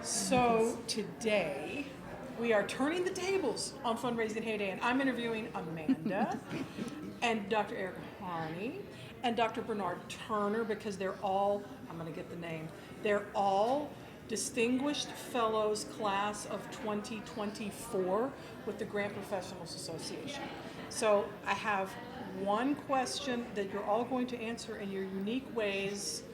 So today we are turning the tables on Fundraising HayDay, and I'm interviewing Amanda and Dr. Ericka Harney and Dr. Bernard Turner because they're all, I'm going to get the name, they're all Distinguished Fellows Class of 2024 with the Grant Professionals Association. So I have one question that you're all going to answer in your unique ways,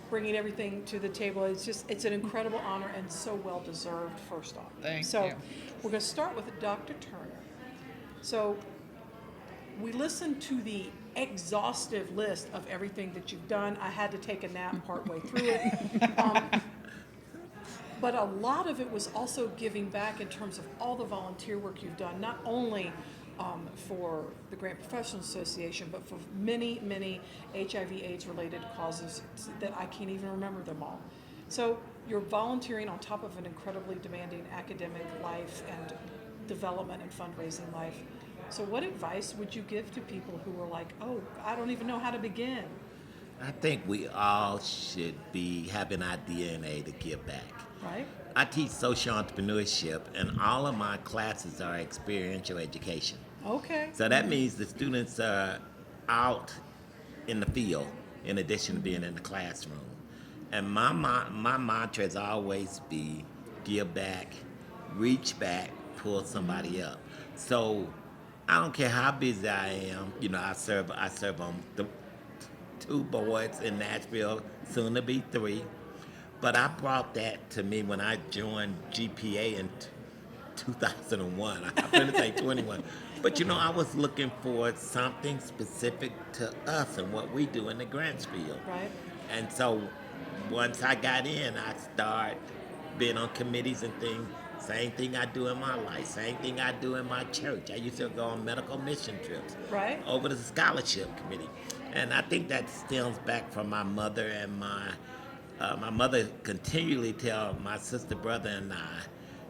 bringing everything to the table. It's an incredible honor and so well deserved, first off. Thank so you. We're going to start with Dr. Turner. So we listened to the exhaustive list of everything that you've done. I had to take a nap partway through it. But a lot of it was also giving back in terms of all the volunteer work you've done, not only for the Grant Professionals Association, but for many, many HIV/AIDS related causes that I can't even remember them all. So you're volunteering on top of an incredibly demanding academic life and development and fundraising life. So what advice would you give to people who are like, oh, I don't even know how to begin? I think we all should be having our DNA to give back. Right? I teach social entrepreneurship, and all of my classes are experiential education. Okay. So that means the students are out in the field in addition to being in the classroom. And my mantra is always be give back, reach back, pull somebody up. So I don't care how busy I am. You know, I serve on the 2 boards in Nashville, soon to be 3. But I brought that to me when I joined GPA in 2001. I'm going to say 21. But, you know, I was looking for something specific to us and what we do in the grants field. Right. And so once I got in, I started being on committees and things. Same thing I do in my life. Same thing I do in my church. I used to go on medical mission trips. Right. Over the scholarship committee. And I think that stems back from my mother and my mother continually tell my sister, brother, and I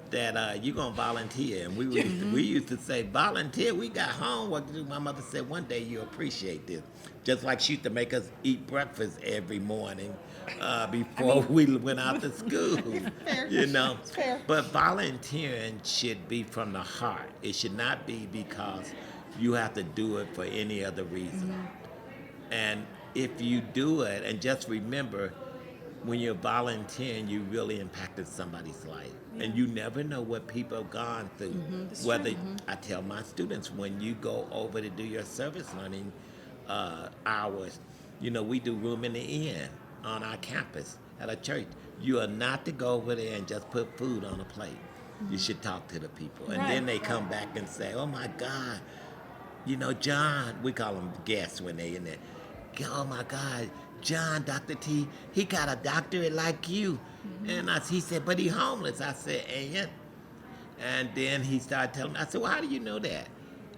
that you're going to volunteer. And we used to say, volunteer, we got homework to do. My mother said, one day you'll appreciate this. Just like she used to make us eat breakfast every morning before we went out to school. Fair. You know? It's fair. But volunteering should be from the heart. It should not be because you have to do it for any other reason. And if you do it, and just remember, when you're volunteering, you really impacted somebody's life. And you never know what people have gone through. Whether I tell my students, when you go over to do your service learning hours, you know, we do room in the inn on our campus at a church. You are not to go over there and just put food on a plate. You should talk to the people. And then they come back and say, oh my God, you know, John, we call them guests when they in there. Oh my God, John, Dr. T, he got a doctorate like you. And he said, but he homeless. I said, and then he started telling me, I said, well, how do you know that?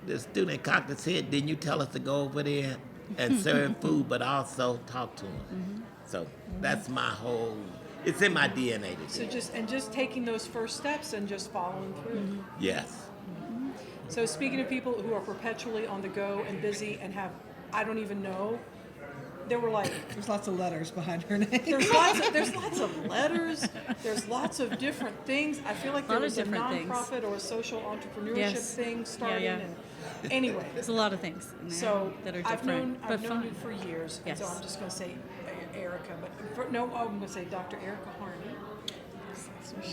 The student cocked his head, didn't you tell us to go over there and serve food, but also talk to him? So that's my whole, it's in my DNA to do. So just taking those first steps and just following through. Yes. So speaking of people who are perpetually on the go and busy and have, I don't even know, there were like, There's lots of letters behind her name. there's lots of letters, there's lots of different things. I feel like there Lot of was a different things. nonprofit or a social entrepreneurship Yes. thing starting. Yeah. And anyway, There's a lot of things in there so that are I've different, known but you fun. for years, and so Yes. I'm just going to say Ericka, but I'm going to say Dr. Ericka Harney,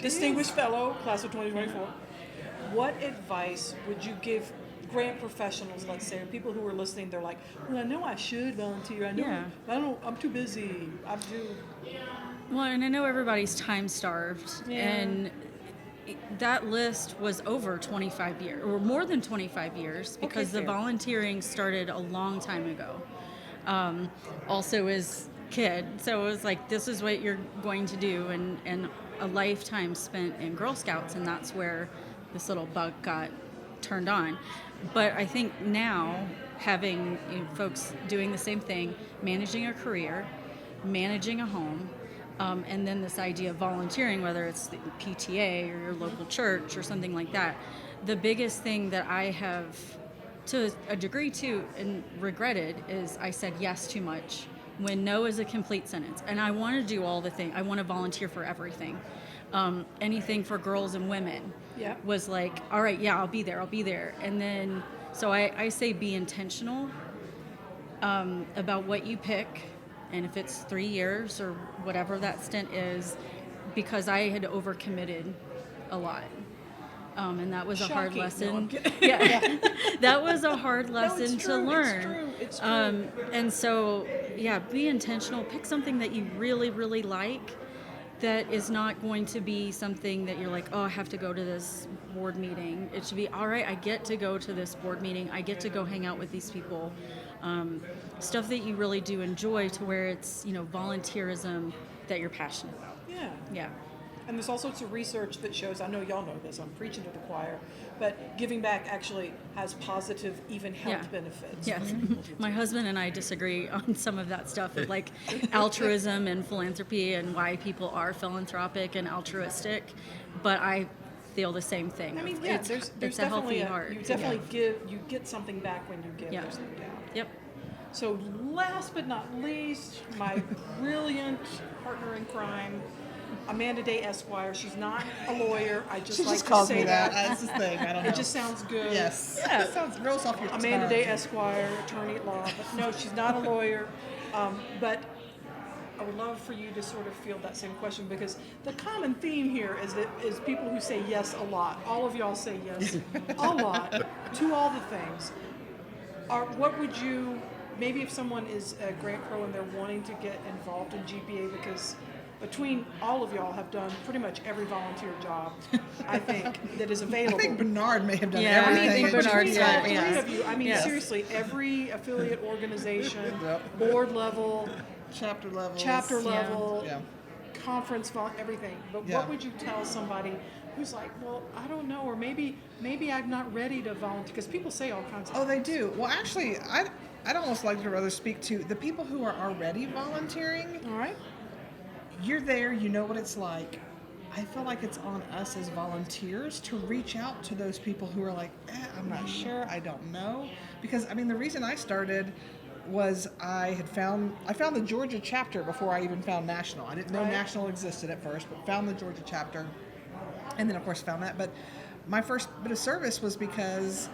Distinguished Fellow, Class of 2024. What advice would you give grant professionals, let's say, or people who are listening? They're like, well, I know I should volunteer. I know, Yeah. I don't. I'm too busy. I'm too. Well, and I know everybody's time starved, Yeah. and that list was over 25 years, or more than 25 years, because the fair. volunteering started a long time ago. Also as kid, so it was like, this is what you're going to do, and a lifetime spent in Girl Scouts, and that's where this little bug got turned on. But I think now, having folks doing the same thing, managing a career, managing a home, and then this idea of volunteering, whether it's the PTA or your local church or something like that, the biggest thing that I have, to a degree too, and regretted, is I said yes too much when no is a complete sentence. And I want to do all the things. I want to volunteer for everything. anything for girls and women Yeah. was like, all right, yeah, I'll be there. And then, so I say be intentional about what you pick, and if it's 3 years or whatever that stint is, because I had overcommitted a lot. And that was a hard Shocking. No, lesson. I'm kidding. Yeah, that was a hard lesson true, to learn. it's true. And so, yeah, be intentional. Pick something that you really, really like. That is not going to be something that you're like, oh, I have to go to this board meeting. It should be, all right, I get to go to this board meeting. I get to go hang out with these people. Stuff that you really do enjoy, to where it's, volunteerism that you're passionate about. Yeah. Yeah. And there's all sorts of research that shows, I know y'all know this, I'm preaching to the choir, but giving back actually has positive, even health Yeah. benefits. Yes. My husband and I disagree on some of that stuff of like altruism and philanthropy and why people are philanthropic and altruistic, but I feel the same thing. I mean, yeah, it's there's a definitely healthy heart. you definitely you get something back when you give, Yeah. there's no doubt. Yep. So last but not least, my brilliant partner in crime, Amanda Day Esquire. She's not a lawyer. I just She like just to calls say me that. That's the thing. I don't know. It just sounds good. Yes. Yeah. It sounds rolls off your tongue. Amanda Day Esquire, attorney at law. But no, she's not a lawyer. But I would love for you to sort of field that same question, because the common theme here is people who say yes a lot. All of y'all say yes a lot to all the things. What would you, maybe if someone is a grant pro and they're wanting to get involved in GPA, because between all of y'all have done pretty much every volunteer job, I think, that is I available. think Bernard may have done Yeah, I everything. think at Bernard's GPA. done- Three yeah. of you. I mean, Yes. seriously, every affiliate organization, Yep. board level, Chapter levels. chapter level, Yeah. conference, everything. But Yeah. what would you tell somebody who's like, well, I don't know, or maybe I'm not ready to volunteer? Because people say all kinds of Oh, they do. Well, actually, I'd almost like to rather speak to the people who are already volunteering. All right. You're there, you know what it's like. I feel like it's on us as volunteers to reach out to those people who are like, I'm not sure, I don't know. Because, I mean, the reason I started was I found the Georgia chapter before I even found national. I didn't know Right. national existed at first, but found the Georgia chapter. And then, of course, found that. But my first bit of service was because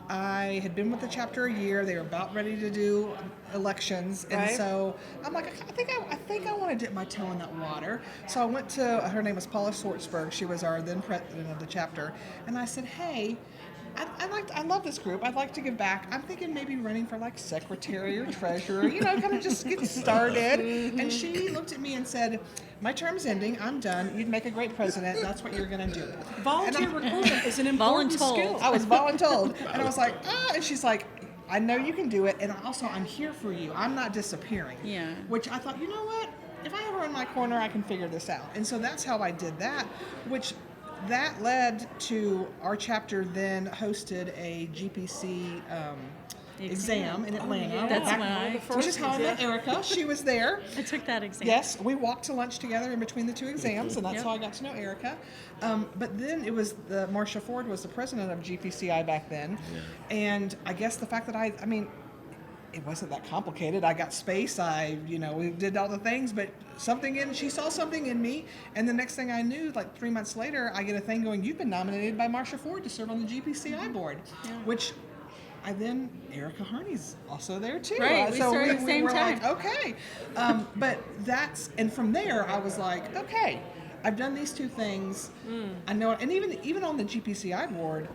I had been with the chapter a year. They were about ready to do elections, and Right. so I'm like, I think I want to dip my toe in that water. So I went to her name was Paula Swartzberg. She was our then president of the chapter, and I said, hey, I love this group. I'd like to give back. I'm thinking maybe running for like secretary or treasurer, kind of just get started. And she looked at me and said, my term's ending. I'm done. You'd make a great president. That's what you're going to do. Volunteer recruitment is an important Voluntold. skill. I was voluntold. And I was like, and she's like, I know you can do it. And also, I'm here for you. I'm not disappearing. Yeah. Which I thought, you know what? If I ever in my corner, I can figure this out. And so that's how I did that, which that led to our chapter then hosted a GPC exam in Atlanta. yeah. That's Back when I- Which is how I met Ericka. She was there. I took that exam. Yes, we walked to lunch together in between the two exams, and that's Yep. how I got to know Ericka. But then it was Marcia Ford was the president of GPCI back then, and I guess the fact that I mean, it wasn't that complicated. I got space. We did all the things, but she saw something in me, and the next thing I knew, like 3 months later, I get a thing going, you've been nominated by Marcia Ford to serve on the GPCI board, which Ericka Harney's also there too. Right, we started at the same were time. like, okay. But and from there, I was like, okay, I've done these two things. I know, and even on the GPCI board,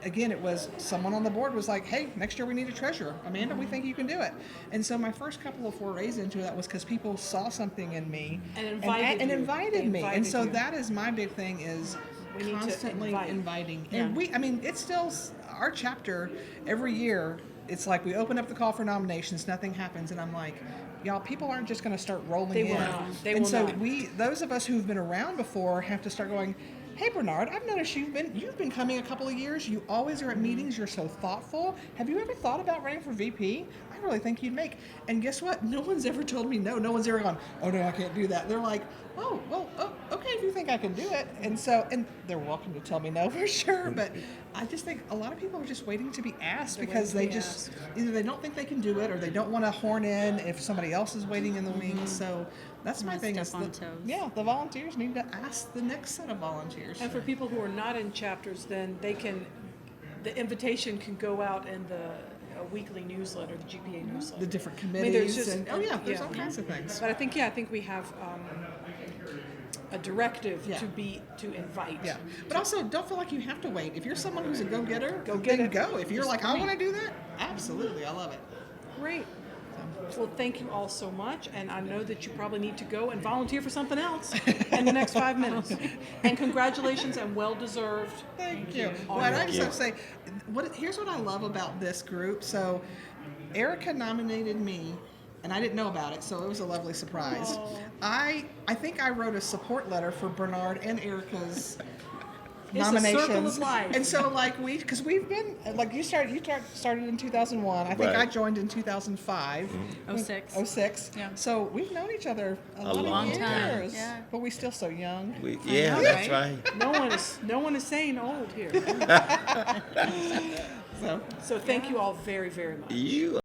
again, it was someone on the board was like, hey, next year we need a treasurer. Amanda, we think you can do it. And so my first couple of forays into that was because people saw something in me And invited you. invited me. And Invited so you. that is my big thing is We need to constantly invite. inviting. Yeah. And it's still our chapter every year. It's like we open up the call for nominations, nothing happens, and I'm like, y'all, people aren't just going to start rolling They in. will not. They and will so not. those of us who've been around before, have to start going, hey Bernard, I've noticed you've been coming a couple of years. You always are at meetings. You're so thoughtful. Have you ever thought about running for VP? I really think you'd make. And guess what? No one's ever told me no. No one's ever gone, oh no, I can't do that. They're like, oh, well, okay, if you think I can do it. And so, and they're welcome to tell me no for sure. But I just think a lot of people are just waiting to be asked because they just, either they don't think they can do it or they don't want to horn in if somebody else is waiting in the wings. So that's my thing. Step on toes. Yeah, the volunteers need to ask the next set of volunteers. And for people who are not in chapters, then they can, the invitation can go out in the weekly newsletter, the GPA newsletter. The different I mean, there's committees just- and there's all kinds of things. But I think we have a directive Yeah. to invite. Yeah, but also don't feel like you have to wait. If you're someone who's a go-getter, Go get then it. go. If you're Just like, come I in. want to do that, absolutely, I love it. Great. Well, thank you all so much, and I know that you probably need to go and volunteer for something else in the next 5 minutes. And congratulations and well-deserved. Thank you. Well, and I just have to say, here's what I love about this group. So, Ericka nominated me, and I didn't know about it, so it was a lovely surprise. Oh. I think I wrote a support letter for Bernard and Erica's It's a nominations. circle of life. And so, like, because we've been, like, you started in 2001. I think Right. I joined in 2005. 06. 06. Yeah. So we've known each other a lot long of time. years. Yeah. But we're still so young. Yeah, know, that's right? right. No one is saying old here. So So thank you all very, very much. You